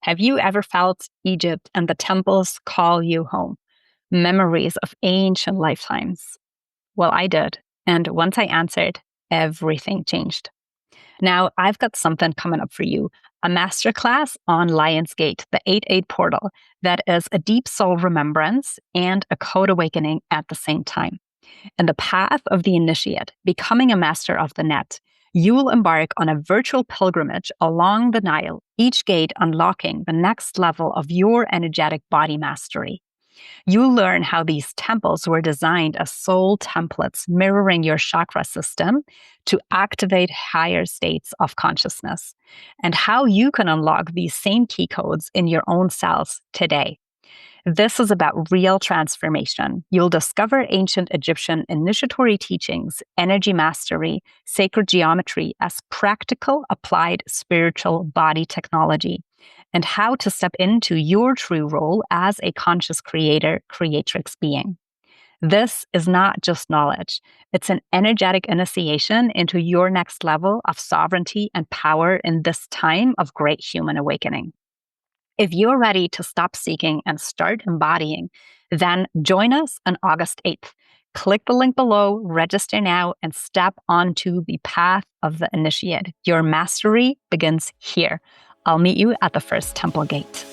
Have you ever felt Egypt and the temples call you home? Memories of ancient lifetimes? Well, I did. And once I answered, everything changed. Now, I've got something coming up for you, a masterclass on Lionsgate, the 8-8 portal, that is a deep soul remembrance and a code awakening at the same time. In the path of the initiate, becoming a master of the net, you will embark on a virtual pilgrimage along the Nile, each gate unlocking the next level of your energetic body mastery. You'll learn how these temples were designed as soul templates mirroring your chakra system to activate higher states of consciousness, and how you can unlock these same key codes in your own selves today. This is about real transformation. You'll discover ancient Egyptian initiatory teachings, energy mastery, sacred geometry as practical, applied spiritual body technology, and how to step into your true role as a conscious creator, creatrix being. This is not just knowledge. It's an energetic initiation into your next level of sovereignty and power in this time of great human awakening. If you're ready to stop seeking and start embodying, then join us on August 8th. Click the link below, register now, and step onto the path of the initiate. Your mastery begins here. I'll meet you at the first temple gate.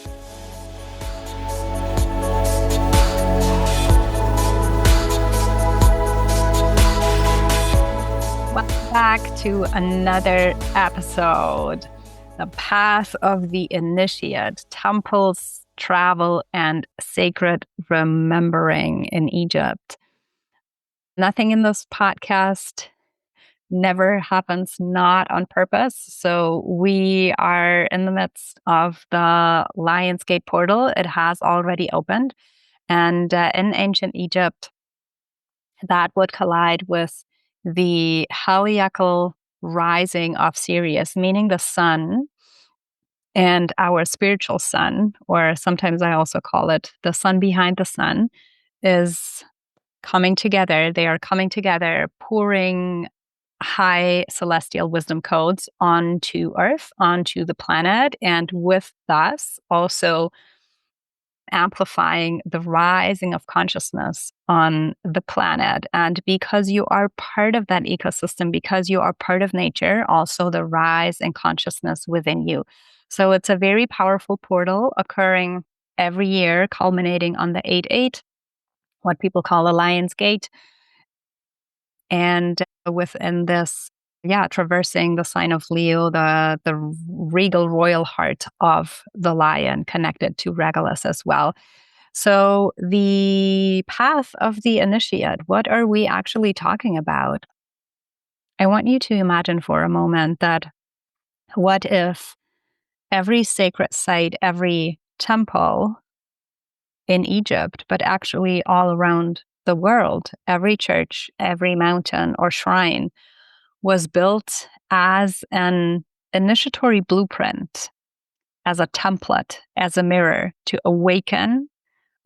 Welcome back to another episode. The path of the initiate, temples, travel, and sacred remembering in Egypt. Nothing in this podcast never happens not on purpose. So we are in the midst of the Lionsgate portal. It has already opened. And in ancient Egypt, that would collide with the 𝗪𝗪𝗪𝗪 rising of Sirius, meaning the sun, and our spiritual sun, or sometimes I also call it the sun behind the sun, is coming together. They are coming together, pouring high celestial wisdom codes onto Earth, onto the planet, and with us also amplifying the rising of consciousness on the planet. And because you are part of that ecosystem, because you are part of nature, also the rise in consciousness within you. So it's a very powerful portal occurring every year, culminating on the 8-8, what people call a Lion's Gate. And within this, traversing the sign of Leo, the regal royal heart of the lion, connected to Regulus as well. So the path of the initiate, what are we actually talking about? I want you to imagine for a moment that what if every sacred site, every temple in Egypt, but actually all around the world, every church, every mountain or shrine was built as an initiatory blueprint, as a template, as a mirror to awaken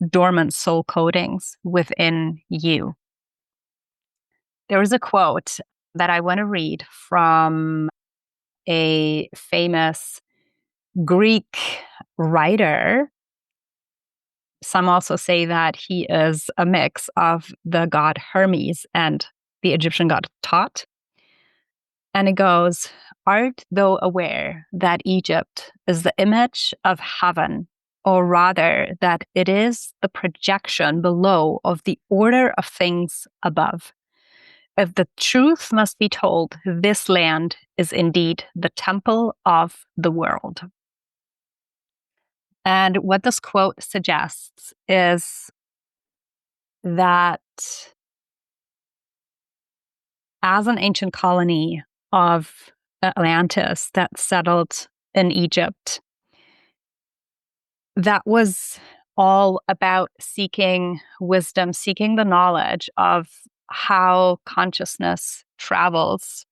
dormant soul codings within you. There is a quote that I want to read from a famous Greek writer. Some also say that he is a mix of the god Hermes and the Egyptian god Thoth. And it goes, "Art thou aware that Egypt is the image of heaven, or rather that it is the projection below of the order of things above? If the truth must be told, this land is indeed the temple of the world." And what this quote suggests is that as an ancient colony of Atlantis that settled in Egypt, that was all about seeking wisdom, seeking the knowledge of how consciousness travels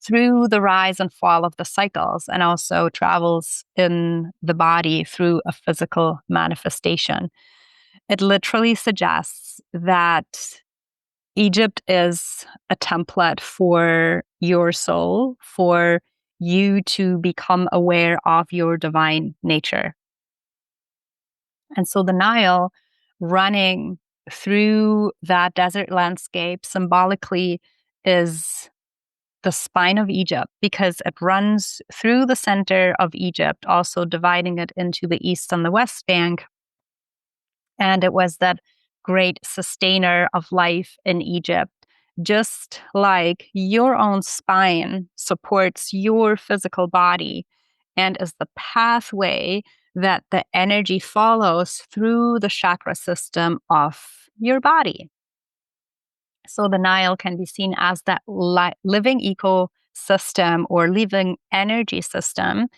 through the rise and fall of the cycles, and also travels in the body through a physical manifestation. It literally suggests that Egypt is a template for your soul, for you to become aware of your divine nature. And so the Nile running through that desert landscape symbolically is the spine of Egypt, because it runs through the center of Egypt, also dividing it into the east and the west bank. And it was that great sustainer of life in Egypt. Just like your own spine supports your physical body and is the pathway that the energy follows through the chakra system of your body. So the Nile can be seen as that living ecosystem or living energy system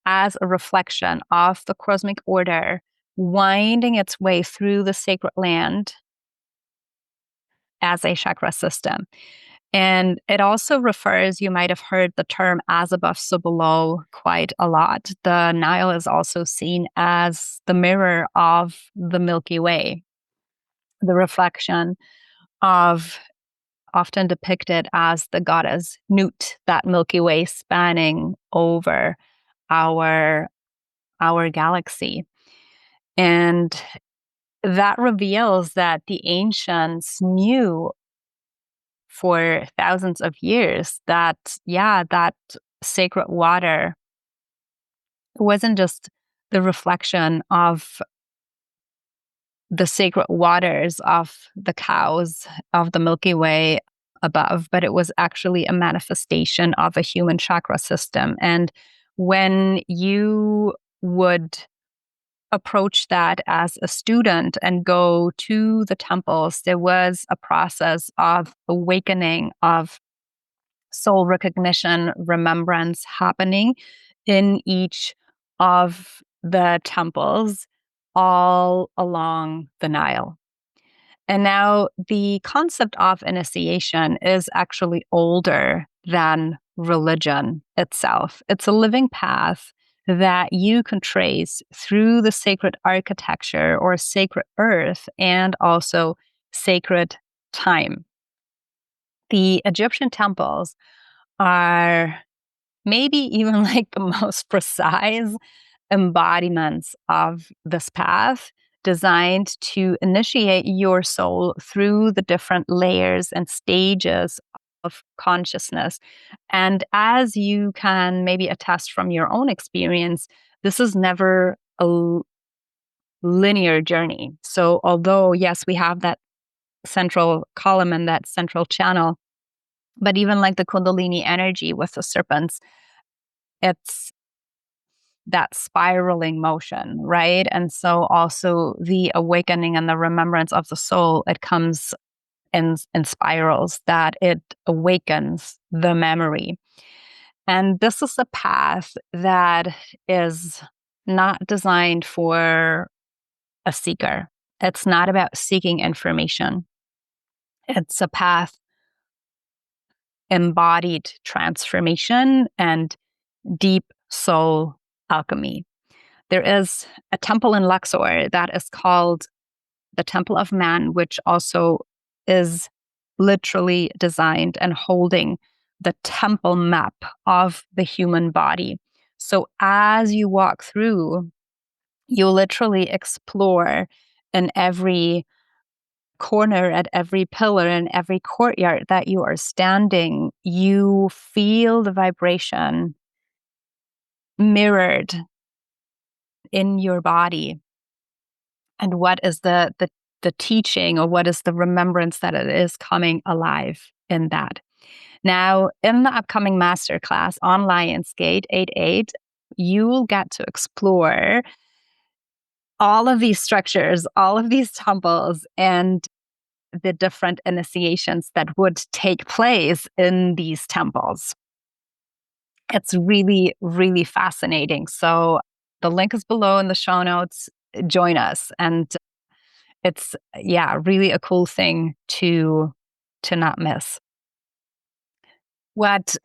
as a reflection of the cosmic order winding its way through the sacred land as a chakra system. And it also refers, you might have heard the term as above, so below quite a lot. The Nile is also seen as the mirror of the Milky Way, the reflection of, often depicted as the goddess Nut, that Milky Way spanning over our galaxy. And that reveals that the ancients knew for thousands of years that, that sacred water wasn't just the reflection of the sacred waters of the cows of the Milky Way above, but it was actually a manifestation of a human chakra system. And when you would approach that as a student and go to the temples, there was a process of awakening, of soul recognition, remembrance happening in each of the temples all along the Nile. And now the concept of initiation is actually older than religion itself. It's a living path that you can trace through the sacred architecture or sacred earth and also sacred time. The Egyptian temples are maybe even like the most precise embodiments of this path, designed to initiate your soul through the different layers and stages of consciousness. And as you can maybe attest from your own experience, this is never a linear journey. So although, yes, we have that central column and that central channel, but even like the Kundalini energy with the serpents, it's that spiraling motion, right? And so also the awakening and the remembrance of the soul, it comes in spirals, that it awakens the memory. And this is a path that is not designed for a seeker. It's not about seeking information. It's a path embodied transformation and deep soul alchemy. There is a temple in Luxor that is called the Temple of Man, which also is literally designed and holding the temple map of the human body. So as you walk through, you literally explore in every corner, at every pillar, in every courtyard that you are standing, you feel the vibration mirrored in your body. And what is the teaching, or what is the remembrance that it is coming alive in that? Now, in the upcoming masterclass on Lionsgate 8/8, you will get to explore all of these structures, all of these temples, and the different initiations that would take place in these temples. It's really, really fascinating. So the link is below in the show notes. Join us. And it's, really a cool thing to not miss. What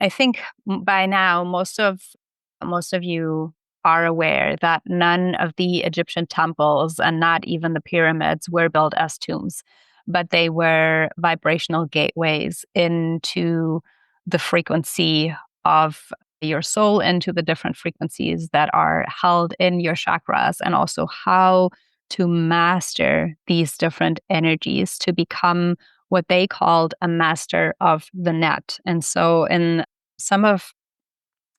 I think by now most of you are aware that none of the Egyptian temples, and not even the pyramids, were built as tombs, but they were vibrational gateways into the frequency of your soul into the different frequencies that are held in your chakras, and also how to master these different energies to become what they called a master of the net. And so in some of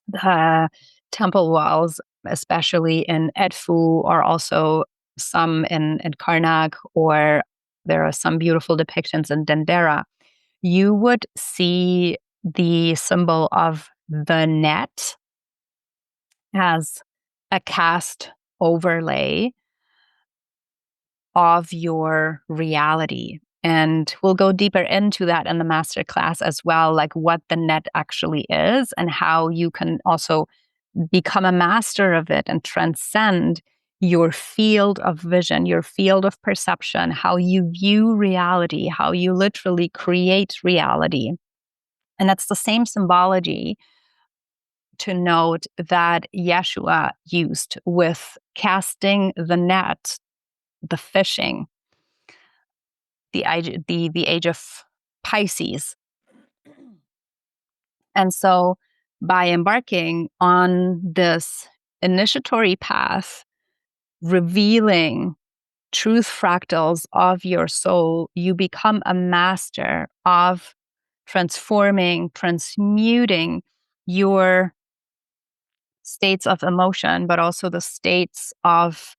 the temple walls, especially in 𝗀𝗡𝗄, or also some in Karnak, or there are some beautiful depictions in Dendera, you would see the symbol of the net as a cast overlay of your reality. And we'll go deeper into that in the masterclass as well, like what the net actually is and how you can also become a master of it and transcend your field of vision, your field of perception, how you view reality, how you literally create reality. And that's the same symbology to note that Yeshua used with casting the net, the fishing, the age of Pisces. And so by embarking on this initiatory path, revealing truth fractals of your soul, you become a master of transforming, transmuting your states of emotion, but also the states of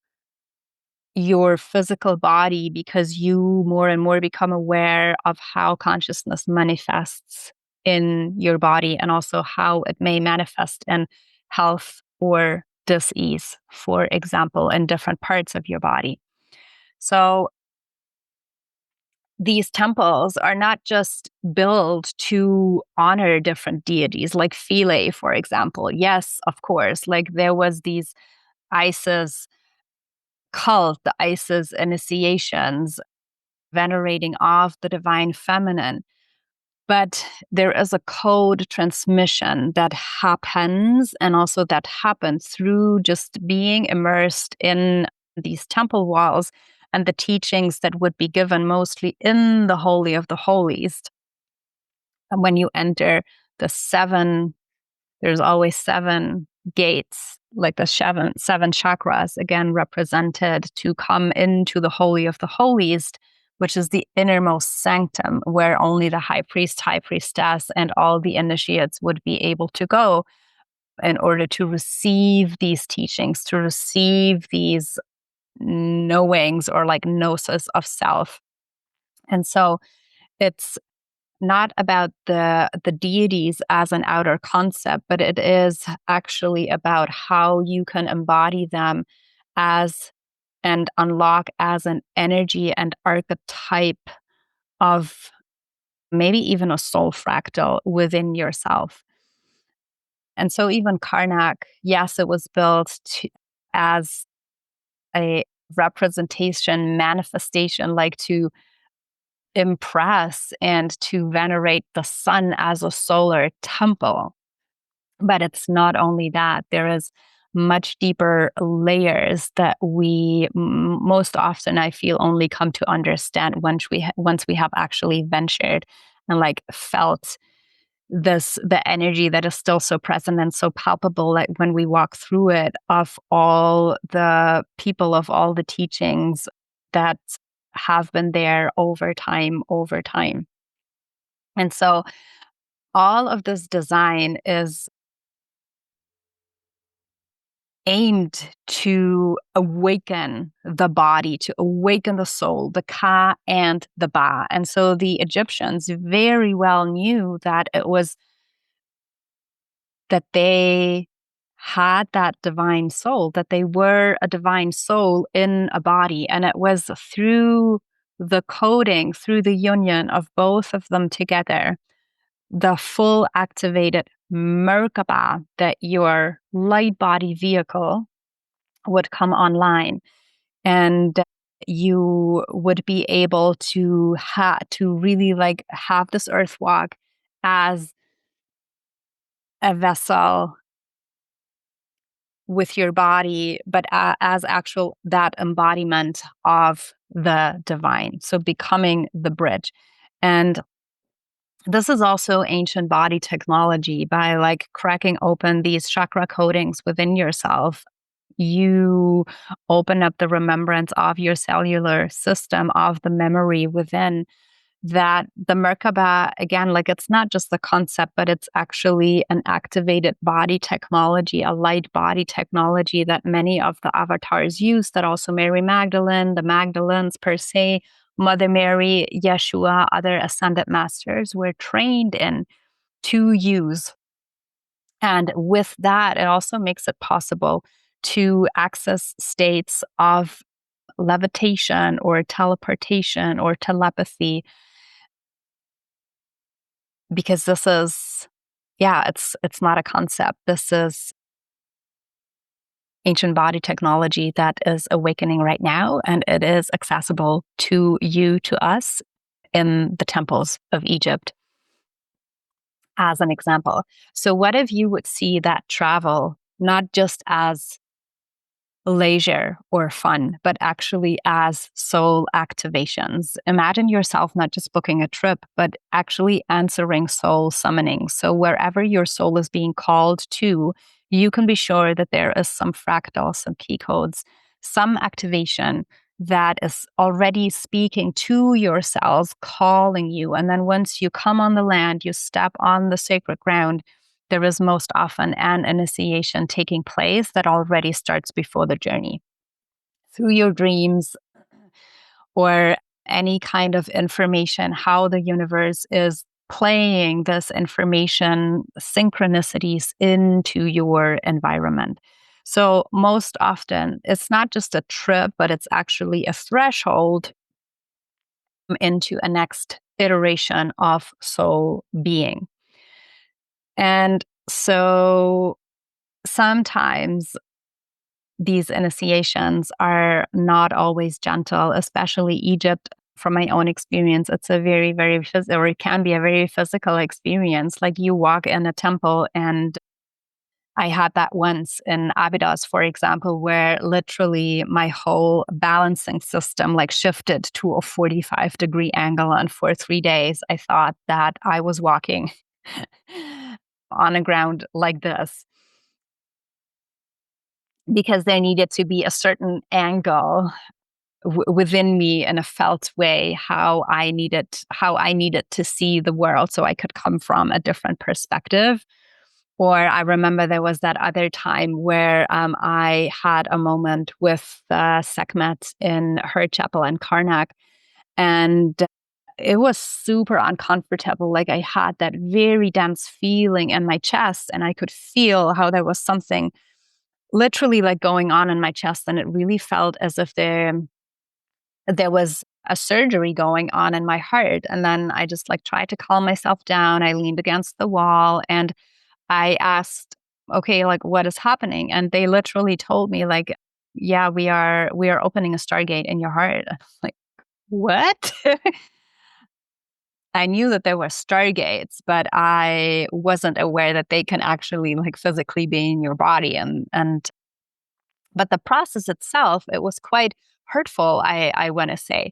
your physical body, because you more and more become aware of how consciousness manifests in your body, and also how it may manifest in health or dis-ease, for example, in different parts of your body. So these temples are not just built to honor different deities, like Philae, for example. Yes, of course, like there was these Isis cult, the Isis initiations, venerating of the divine feminine. But there is a code transmission that happens, and also that happens through just being immersed in these temple walls and the teachings that would be given mostly in the Holy of the Holies. And when you enter the there's always 7 gates, like the seven chakras, again represented to come into the Holy of the Holies, which is the innermost sanctum where only the high priest, high priestess, and all the initiates would be able to go in order to receive these teachings, to receive these knowings, or like gnosis of self. And so it's not about the deities as an outer concept, but it is actually about how you can embody them as and unlock as an energy and archetype of maybe even a soul fractal within yourself. And so even Karnak, yes, it was built as a representation, manifestation, like to impress and to venerate the sun as a solar temple. But it's not only that. There is much deeper layers that we most often, I feel, only come to understand once we have actually ventured and like felt the energy that is still so present and so palpable, like when we walk through it, of all the people, of all the teachings that have been there over time. And so all of this design is aimed to awaken the body, to awaken the soul, the ka and the ba. And so the Egyptians very well knew that it was that they had that divine soul, that they were a divine soul in a body. And it was through the coding, through the union of both of them together, the full activated Merkaba, that your light body vehicle would come online, and you would be able to really like have this earth walk as a vessel with your body, but as actual that embodiment of the divine. So becoming the bridge. And This is also ancient body technology. By like cracking open these chakra coatings within yourself, you open up the remembrance of your cellular system, of the memory within. That the Merkaba, again, like it's not just the concept, but it's actually an activated body technology, a light body technology that many of the avatars use, that also Mary Magdalene, the Magdalens per se, Mother Mary, Yeshua, other ascended masters were trained in to use. And with that, it also makes it possible to access states of levitation or teleportation or telepathy, because this is, yeah, it's not a concept. This is ancient body technology that is awakening right now, and it is accessible to you, to us, in the temples of Egypt, as an example. So what if you would see that travel not just as leisure or fun, but actually as soul activations? Imagine yourself not just booking a trip, but actually answering soul summoning. So wherever your soul is being called to, you can be sure that there is some fractal, some key codes, some activation that is already speaking to your cells, calling you. And then once you come on the land, you step on the sacred ground, there is most often an initiation taking place that already starts before the journey. Through your dreams or any kind of information, how the universe is playing this information, synchronicities into your environment. So most often, it's not just a trip, but it's actually a threshold into a next iteration of soul being. And so sometimes these initiations are not always gentle, especially Egypt. From my own experience, it's a very, very, or it can be a very physical experience. Like you walk in a temple, and I had that once in Abydos, for example, where literally my whole balancing system like shifted to a 45-degree angle. And for 3 days, I thought that I was walking on a ground like this, because there needed to be a certain angle within me in a felt way, how I needed to see the world so I could come from a different perspective. Or I remember there was that other time where I had a moment with Sekhmet in her chapel in Karnak, and it was super uncomfortable. Like I had that very dense feeling in my chest, and I could feel how there was something literally like going on in my chest, and it really felt as if there was a surgery going on in my heart. And then I just like tried to calm myself down. I leaned against the wall and I asked, okay, like what is happening? And they literally told me like, yeah, we are opening a stargate in your heart. Like, what? I knew that there were stargates, but I wasn't aware that they can actually like physically be in your body. And but the process itself, it was quite hurtful, I want to say.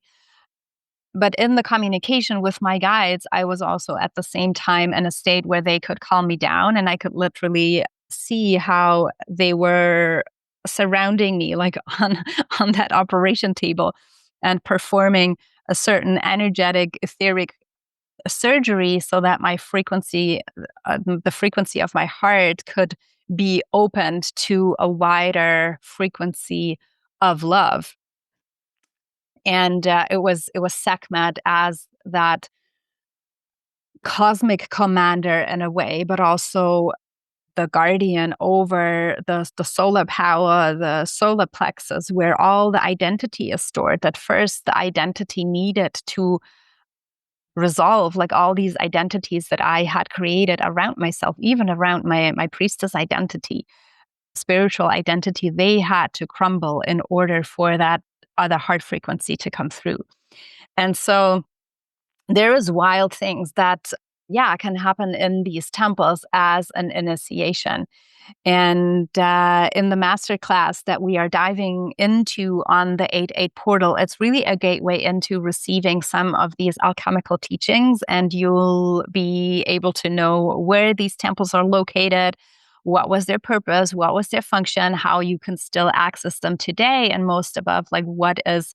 But in the communication with my guides, I was also at the same time in a state where they could calm me down, and I could literally see how they were surrounding me, like on that operation table, and performing a certain energetic, etheric surgery so that my frequency, the frequency of my heart, could be opened to a wider frequency of love. And it was Sekhmet as that cosmic commander in a way, but also the guardian over the solar power, the solar plexus, where all the identity is stored. At first, the identity needed to resolve like all these identities that I had created around myself, even around my priestess identity, spiritual identity, they had to crumble in order for that other heart frequency to come through. And so there is wild things that can happen in these temples as an initiation. And in the masterclass that we are diving into on the 8-8 portal, it's really a gateway into receiving some of these alchemical teachings. And you'll be able to know where these temples are located, what was their purpose, what was their function, how you can still access them today, and most above, like, what is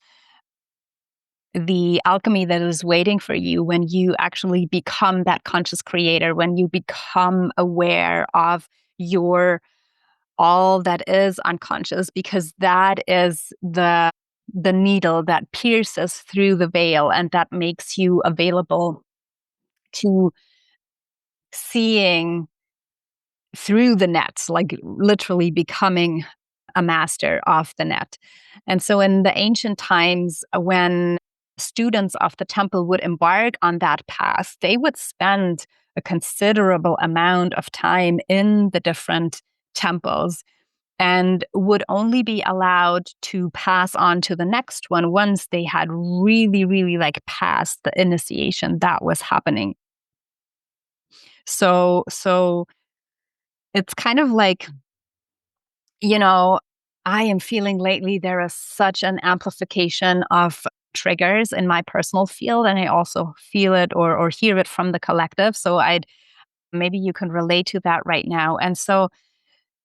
the alchemy that is waiting for you when you actually become that conscious creator, when you become aware of your all that is unconscious, because that is the needle that pierces through the veil and that makes you available to seeing through the net, like literally becoming a master of the net. And so in the ancient times, when students of the temple would embark on that path, they would spend a considerable amount of time in the different temples and would only be allowed to pass on to the next one once they had really, really like passed the initiation that was happening. So it's kind of like, you know, I am feeling lately there is such an amplification of triggers in my personal field, and I also feel it or hear it from the collective. So I'd maybe you can relate to that right now. And so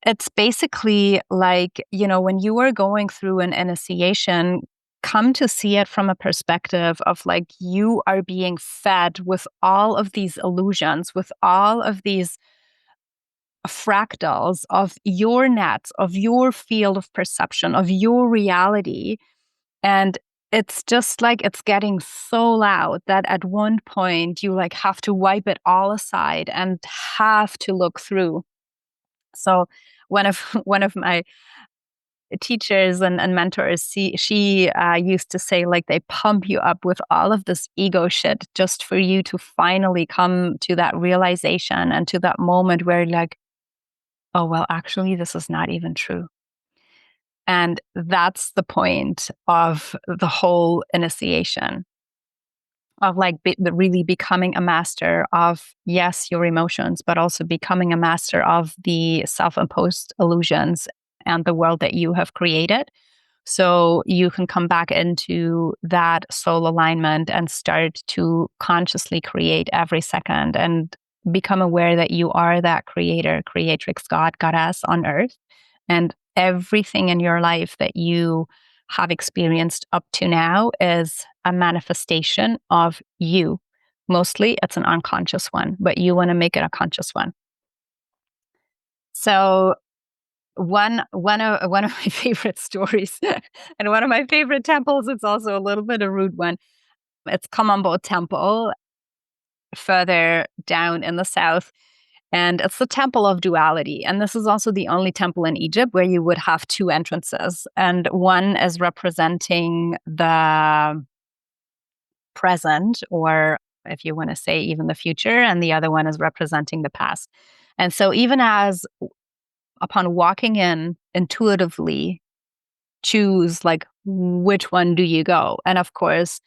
it's basically like, when you are going through an initiation, come to see it from a perspective of like you are being fed with all of these illusions, with all of these fractals of your net, of your field of perception, of your reality. And it's just like it's getting so loud that at one point you like have to wipe it all aside and have to look through. So one of one of my teachers and mentors, she used to say, like, they pump you up with all of this ego shit just for you to finally come to that realization and to that moment where like, oh, well, actually, this is not even true. And that's the point of the whole initiation of like really becoming a master of, yes, your emotions, but also becoming a master of the self-imposed illusions and the world that you have created. So you can come back into that soul alignment and start to consciously create every second and become aware that you are that creator, creatrix, God, goddess on earth. And everything in your life that you have experienced up to now is a manifestation of you. Mostly it's an unconscious one, but you want to make it a conscious one. So one of my favorite stories and one of my favorite temples, it's also a little bit a rude one. It's Ombo temple further down in the south. And it's the temple of duality. And this is also the only temple in Egypt where you would have two entrances. And one is representing the present, or if you want to say even the future, and the other one is representing the past. And so even as upon walking in, intuitively choose like which one do you go. And of course,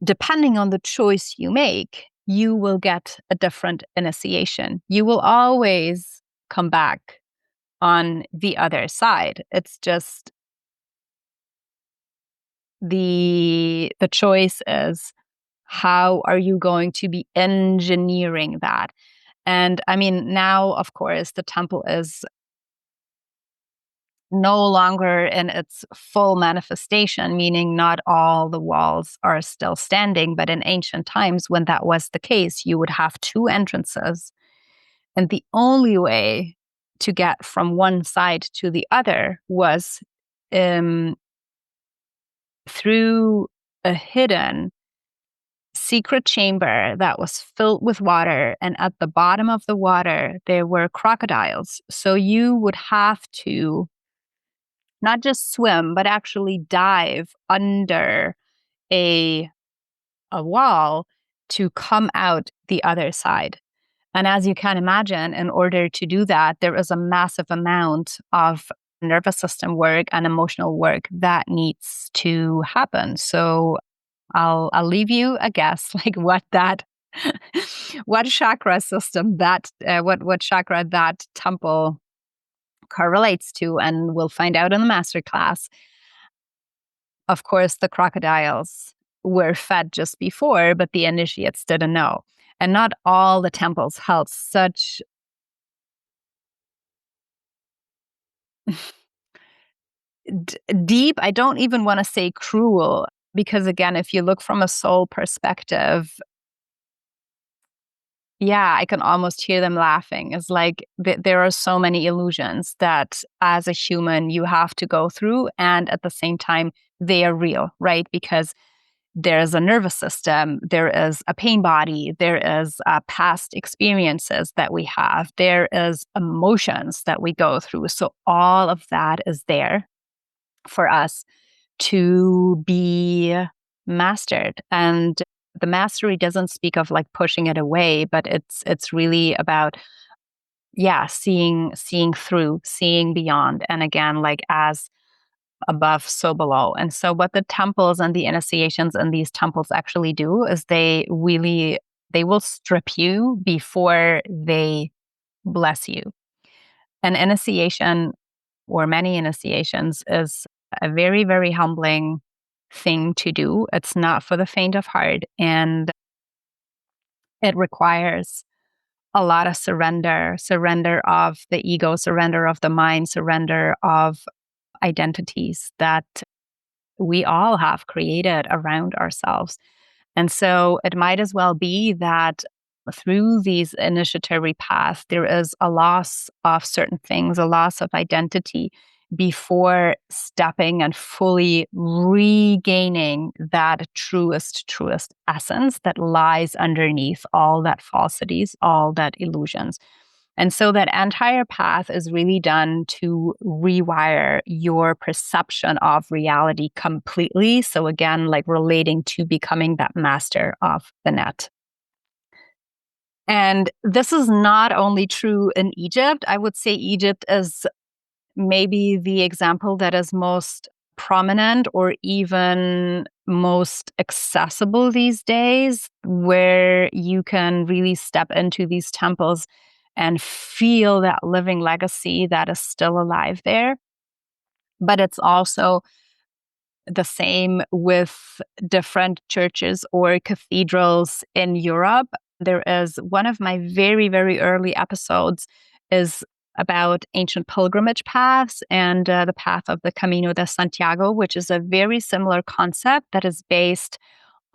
depending on the choice you make, you will get a different initiation. You will always come back on the other side. It's just the choice is, how are you going to be engineering that? And I mean, now, of course, the temple is no longer in its full manifestation, meaning not all the walls are still standing. But in ancient times, when that was the case, you would have two entrances. And the only way to get from one side to the other was through a hidden secret chamber that was filled with water. And at the bottom of the water, there were crocodiles. So you would have to not just swim, but actually dive under a wall to come out the other side. And as you can imagine, in order to do that, there is a massive amount of nervous system work and emotional work that needs to happen. So I'll leave you a guess, like what that what chakra system what chakra that temple correlates to, and we'll find out in the masterclass. Of course, the crocodiles were fed just before, but the initiates didn't know. And not all the temples held such deep, I don't even want to say cruel, because again, if you look from a soul perspective, yeah, I can almost hear them laughing. It's like there are so many illusions that as a human you have to go through, and at the same time, they are real, right? Because there is a nervous system, there is a pain body, there is past experiences that we have, there is emotions that we go through. So all of that is there for us to be mastered. And the mastery doesn't speak of like pushing it away, but it's really about, yeah, seeing through, seeing beyond. And again, like as above, so below. And so what the temples and the initiations in these temples actually do is they will strip you before they bless you. An initiation, or many initiations, is a very, very humbling thing to do. It's not for the faint of heart, and it requires a lot of surrender of the ego, surrender of the mind, surrender of identities that we all have created around ourselves. And so it might as well be that through these initiatory paths, there is a loss of certain things, a loss of identity before stepping and fully regaining that truest essence that lies underneath all that falsities, all that illusions. And so that entire path is really done to rewire your perception of reality completely. So again, like relating to becoming that master of the net. And this is not only true in Egypt. I would say Egypt is maybe the example that is most prominent or even most accessible these days, where you can really step into these temples and feel that living legacy that is still alive there. But it's also the same with different churches or cathedrals in Europe. There is one of my very, very early episodes is about ancient pilgrimage paths and the path of the Camino de Santiago, which is a very similar concept that is based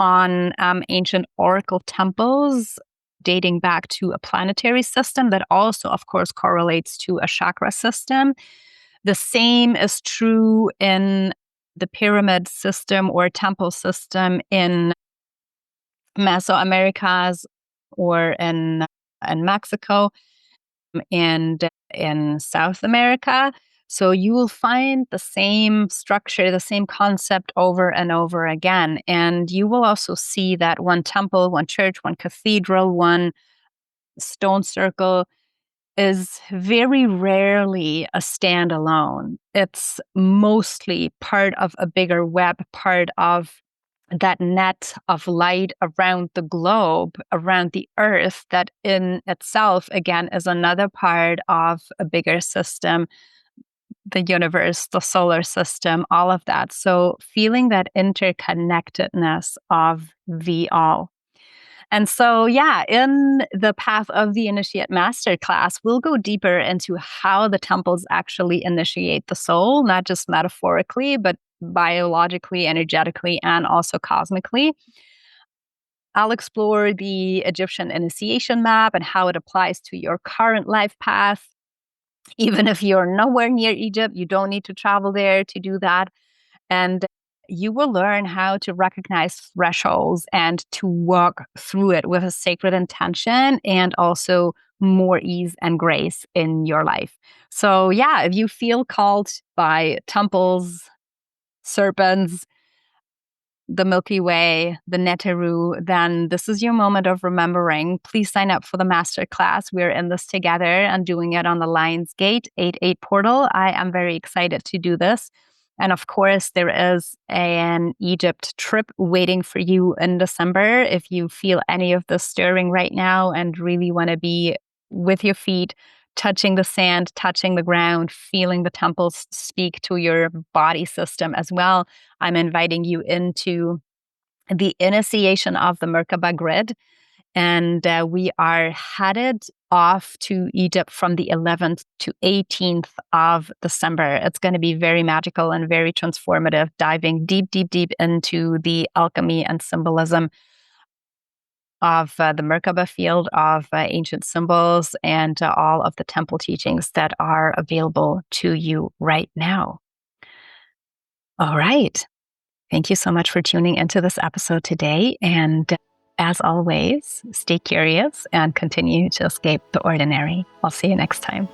on ancient oracle temples dating back to a planetary system that also, of course, correlates to a chakra system. The same is true in the pyramid system or temple system in Mesoamericas or in Mexico and in South America. So you will find the same structure, the same concept over and over again. And you will also see that one temple, one church, one cathedral, one stone circle is very rarely a standalone. It's mostly part of a bigger web, part of that net of light around the globe, around the earth, that in itself, again, is another part of a bigger system, the universe, the solar system, all of that. So feeling that interconnectedness of the all. And so, yeah, in the Path of the Initiate Masterclass, we'll go deeper into how the temples actually initiate the soul, not just metaphorically, but biologically, energetically, and also cosmically. I'll explore the Egyptian initiation map and how it applies to your current life path. Even if you're nowhere near Egypt, you don't need to travel there to do that. And you will learn how to recognize thresholds and to walk through it with a sacred intention and also more ease and grace in your life. So, yeah, if you feel called by temples, serpents, the Milky Way, the 𝗀𝗡𝗄, then this is your moment of remembering. Please sign up for the masterclass. We're in this together and doing it on the Lionsgate 88 portal. I am very excited to do this. And of course, there is an Egypt trip waiting for you in December. If you feel any of this stirring right now and really want to be with your feet, touching the sand, touching the ground, feeling the temples speak to your body system as well, I'm inviting you into the initiation of the Merkaba grid. And we are headed off to Egypt from the 11th to 18th of December. It's going to be very magical and very transformative, diving deep, deep, deep into the alchemy and symbolism of the Merkaba field of ancient symbols and all of the temple teachings that are available to you right now. All right. Thank you so much for tuning into this episode today. And as always, stay curious and continue to escape the ordinary. I'll see you next time.